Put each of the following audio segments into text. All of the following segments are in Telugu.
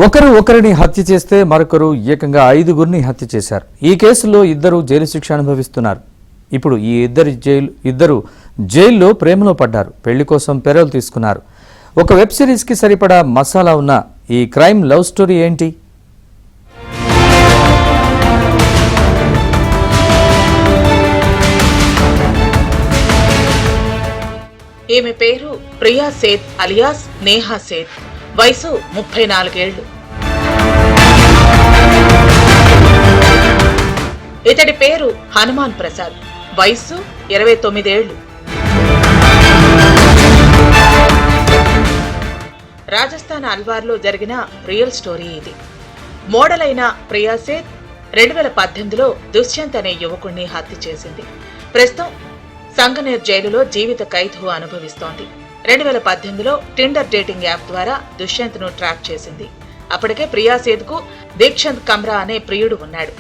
ఒకరిని హత్య చేస్తే మరొకరు ఏకంగా 5గురిని హత్య చేశారు. ఈ కేసులో ఇద్దరు జైలు శిక్ష అనుభవిస్తున్నారు. ఇప్పుడు ఈ ఇద్దరు జైల్లో ప్రేమలో పడ్డారు. పెళ్లి కోసం పెరోల్ తీసుకున్నారు. ఒక వెబ్ సిరీస్కి సరిపడా మసాలా ఉన్న ఈ క్రైమ్ లవ్ స్టోరీ ఏంటి? ఈమె పేరు ప్రియా సేత్ అలియాస్ నేహా సేత్. వయసు 34 ఏళ్లు. ఇతడి పేరు హనుమాన్ ప్రసాద్. వయసు 29 ఏళ్లు. రాజస్థాన్ అల్వార్లో జరిగిన రియల్ స్టోరీ ఇది. మోడల్ అయిన ప్రియా సేత్ 2018లో దుష్యంత్ అనే యువకుణ్ణి హత్య చేసింది. ప్రస్తుతం సంగనేర్ జైలులో జీవిత ఖైదు అనుభవిస్తోంది. 2018లో టిండర్ డేటింగ్ యాప్ ద్వారా దుష్యంత్ ను ట్రాక్ చేసింది. అప్పటికే ప్రియా సేత్ కు దీక్షంత్ కమ్రా అనే ప్రియుడు ఉన్నాడు.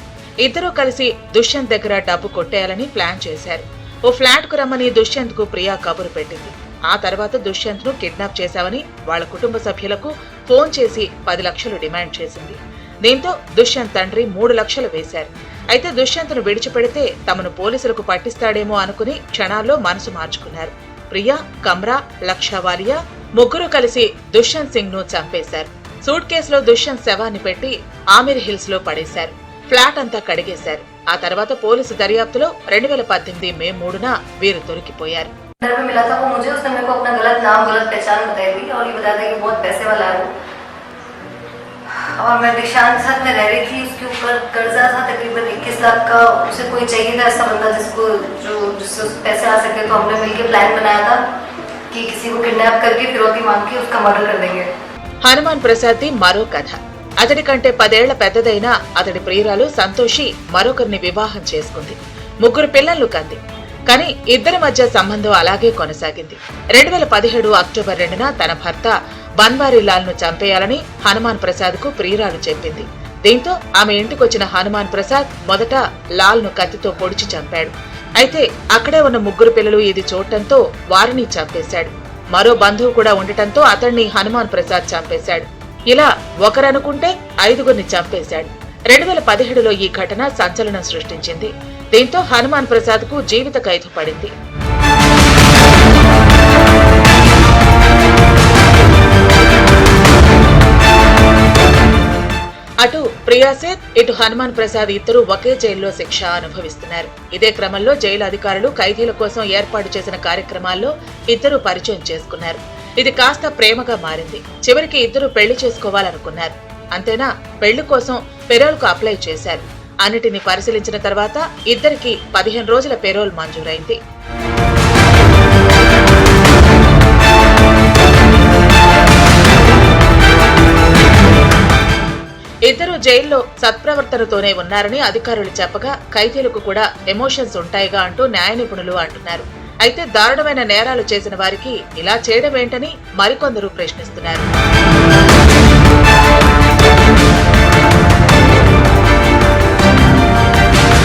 ఇద్దరూ కలిసి దుష్యంత్ దగ్గర డబ్బు కొట్టేయాలని ప్లాన్ చేశారు. ఓ ఫ్లాట్ కు రమ్మని దుష్యంత్ కు ప్రియా కబురు పెట్టింది. ఆ తర్వాత దుష్యంత్ ను కిడ్నాప్ చేశావని వాళ్ల కుటుంబ సభ్యులకు ఫోన్ చేసి 10 లక్షలు డిమాండ్ చేసింది. దీంతో దుష్యంత్ తండ్రి 3 లక్షలు వేశారు. అయితే దుష్యంత్ ను విడిచిపెడితే తమను పోలీసులకు పట్టిస్తాడేమో అనుకుని క్షణాల్లో మనసు మార్చుకున్నారు. ప్రియా, కమ్రా, లక్షవాలియా ముగ్గురు కలిసి దుష్యంత్ సింగ్ ను చంపేశారు. సూట్ కేసులో దుష్యంత్ శవాన్ని పెట్టి ఆమిర్ హిల్స్ లో పడేశారు. ఫ్లాట్ అంతా కడిగేశారు. ఆ తర్వాత పోలీసు దర్యాప్తులో 2018 మే 3న వీరు దొరికిపోయారు. और मैं दिशांत साथ में रह रही थी. उसके ऊपर कर्जा था तकरीबन 21 लाख का. उसे कोई चाहिए था ऐसा बंदा जिससे पैसे आ सके. तो हमने मिलकर प्लान बनाया था कि किसी को किडनैप करके फिरौती मांग के उसका मर्डर कर देंगे. హనుమాన్ ప్రసాద్ మరో కథ. అతడి కంటే 10 ఏళ్ల పెద్దదైన అతడి ప్రియురాలు సంతోషి మరొకరిని వివాహం చేసుకుంది. 3 పిల్లలు కంది. కానీ ఇద్దరి మధ్య సంబంధం అలాగే కొనసాగింది. 2017 అక్టోబర్ 2న తన భర్త బన్వారీ లాల్ ను చంపేయాలని హనుమాన్ ప్రసాద్ కు ప్రియురాలు చెప్పింది. దీంతో ఆమె ఇంటికొచ్చిన హనుమాన్ ప్రసాద్ మొదట లాల్ ను కత్తితో పొడిచి చంపాడు. అయితే అక్కడే ఉన్న 3 పిల్లలు ఇది చూడటంతో వారిని చంపేశాడు. మరో బంధువు కూడా ఉండటంతో అతన్ని హనుమాన్ ప్రసాద్ చంపేశాడు. ఇలా ఒకరనుకుంటే 5గురిని చంపేశాడు. 2017లో ఈ ఘటన సంచలనం సృష్టించింది. దీంతో హనుమాన్ ప్రసాద్ కు జీవిత ఖైదు పడింది. అటు ప్రియా సేత్, ఇటు హనుమాన్ ప్రసాద్ ఇద్దరు ఒకే జైల్లో శిక్ష అనుభవిస్తున్నారు. ఇదే క్రమంలో జైలు అధికారులు ఖైదీల కోసం ఏర్పాటు చేసిన కార్యక్రమాల్లో ఇద్దరు పరిచయం చేసుకున్నారు. ఇది కాస్త ప్రేమగా మారింది. చివరికి ఇద్దరు పెళ్లి చేసుకోవాలనుకున్నారు. అంతేనా, పెళ్లి కోసం పెరోల్ కు అప్లై చేశారు. అన్నిటిని పరిశీలించిన తర్వాత ఇద్దరికి 15 రోజుల పెరోల్ మంజూరైంది. ఇద్దరు జైల్లో సత్ప్రవర్తనతోనే ఉన్నారని అధికారులు చెప్పగా ఖైదీలకు కూడా ఎమోషన్స్ ఉంటాయిగా అంటూ న్యాయ నిపుణులు అంటున్నారు. అయితే దారుణమైన నేరాలు చేసిన వారికి ఇలా చేయడమేంటని మరికొందరు ప్రశ్నిస్తున్నారు.